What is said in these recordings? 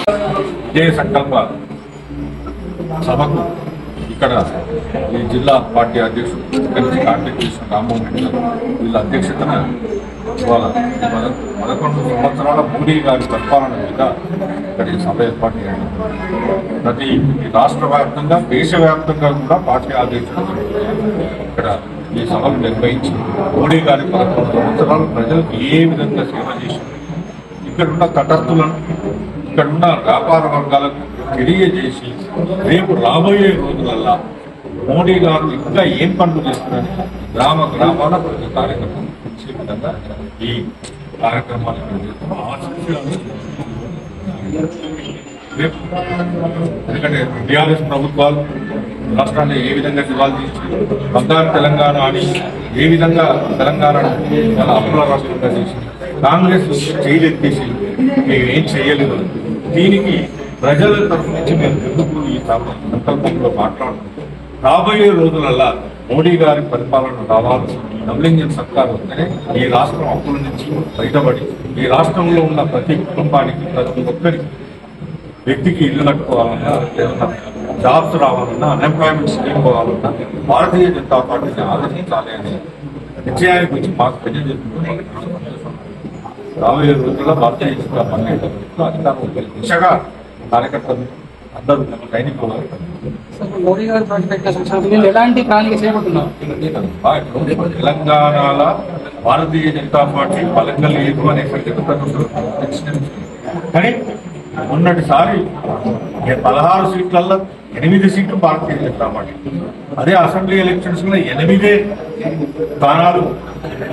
విజయ సంకల్ప సభకు ఇక్కడ ఈ జిల్లా పార్టీ అధ్యక్షుడు కలిసి కాంటాక్ట్ చేసిన రామ్మోహన్ రెడ్డి గారు వీళ్ళ అధ్యక్షతన ఇవాళ 11 సంవత్సరాల మోడీ గారి పరిపాలన మీద ఇక్కడ ఈ సభ ఏర్పాటు చేయడం ప్రతి రాష్ట్ర వ్యాప్తంగా దేశవ్యాప్తంగా కూడా పార్టీ అధ్యక్షుడు ఇక్కడ ఈ సభలు నిర్వహించి మోడీ గారి 11 సంవత్సరాలు ప్రజలకు ఏ విధంగా సేవ చేశారు, ఇక్కడున్న తటస్థులను ఇక్కడున్న వ్యాపార వర్గాలకు తెలియజేసి రేపు రాబోయే రోజులల్లా మోడీ గారు ఇంకా ఏం పనులు చేస్తున్నారని గ్రామ గ్రామాల ప్రతి కార్యక్రమం ఇచ్చే విధంగా ఈ కార్యక్రమాలు ఎందుకంటే టీఆర్ఎస్ ప్రభుత్వాలు రాష్ట్రాన్ని ఏ విధంగా దివాళీ చేసి బంగారు తెలంగాణ అని ఏ విధంగా తెలంగాణను చాలా అప్పుల రాష్ట్రంగా చేసి కాంగ్రెస్ చేయలెత్తేసి మేము ఏం చేయలేదు. దీనికి ప్రజల తరఫు నుంచి మేము ఎందుకు ఈ సంకల్పంలో మాట్లాడుతున్నాం. రాబోయే రోజులల్లా మోడీ గారి పరిపాలన రావాలి, డబుల్ ఇంజిన్ సర్కార్ వస్తేనే ఈ రాష్ట్రం అప్పుల నుంచి బయటపడి ఈ రాష్ట్రంలో ఉన్న ప్రతి కుటుంబానికి ప్రతి ఒక్కరికి వ్యక్తికి ఇల్లు కట్టుకోవాలన్నా ఏదన్నా జాబ్స్ రావాలన్నా అన్ఎంప్లాయ్మెంట్ స్కీమ్ పోవాలన్నా భారతీయ జనతా పార్టీని ఆదరించాలి అనే నిశ్చయానికి వచ్చి మాకు తెలియజేస్తున్నారు. రాబోయే రోజుల్లో భారతీయ జనతా పార్టీ అధికారం దిశగా కార్యకర్తలు అందరూ సైనికులు మోడీ గారు ప్రవేశపెట్టిన ఎలాంటి ప్రణాళిక చేయబోతున్నారు. తెలంగాణలో భారతీయ జనతా పార్టీ బలంగా లేదు అనే కానీ మొన్నటిసారి 16 సీట్లలో 8 సీట్లు భారతీయ జనతా పార్టీ, అదే అసెంబ్లీ ఎలక్షన్స్ లో 8 స్థానాలు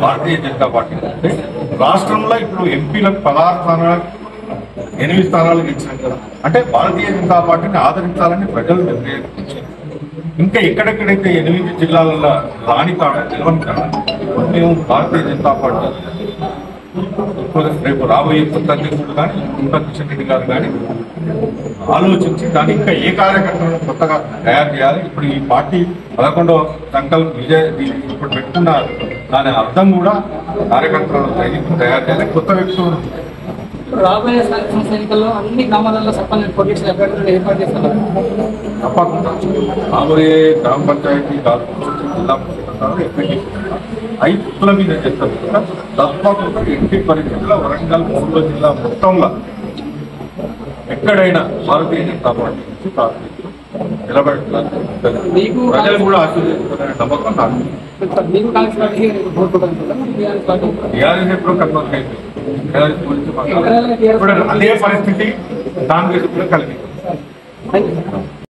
భారతీయ జనతా పార్టీ. రాష్ట్రంలో ఇప్పుడు ఎంపీలకు 16 స్థానాలు 8 స్థానాలు గెలిచినాం కదా, అంటే భారతీయ జనతా పార్టీని ఆదరించాలని ప్రజలు నిర్ణయించారు. ఇంకా ఎక్కడెక్కడైతే 8 జిల్లాలలో రాని కాడ నిలవని కాడ మేము భారతీయ జనతా పార్టీ రేపు రాబోయే కొత్త అధ్యక్షుడు కానీ కిషన్ రెడ్డి గారు కానీ ఆలోచించి దాన్ని ఇంకా ఏ కార్యక్రమాలను కొత్తగా తయారు చేయాలి. ఇప్పుడు ఈ పార్టీ 11వ సంకల్ప విజయ్ ఇప్పుడు పెట్టుకున్న దాని అర్థం కూడా కార్యకర్తలను సైనికులు తయారు చేయాలి, కొత్త వ్యక్తులను రాబోయే ఎన్నికల్లో అన్ని గ్రామాలలో సర్పంచ్ పోటీలు ఏర్పాటు చేస్తున్నారు. తప్పకుండా రాబోయే గ్రామ పంచాయతీ జిల్లా ఐదుల మీద చేస్తారు. తప్పకుండా ఎట్టి పరిస్థితుల్లో వరంగల్ మున్సిపల్ జిల్లా మొత్తంలో ఎక్కడైనా భారతీయ జనతా పార్టీ నుంచి నిలబెడుతున్నారు. ప్రజలు కూడా ఆశీర్వదిస్తున్నారనే నమ్మకం నాకు. టీఆర్ఎస్ ఎప్పుడో కన్వర్ట్ అయిపోయింది. టీఆర్ఎస్ గురించి అదే పరిస్థితి కాంగ్రెస్ కూడా కలిగింది.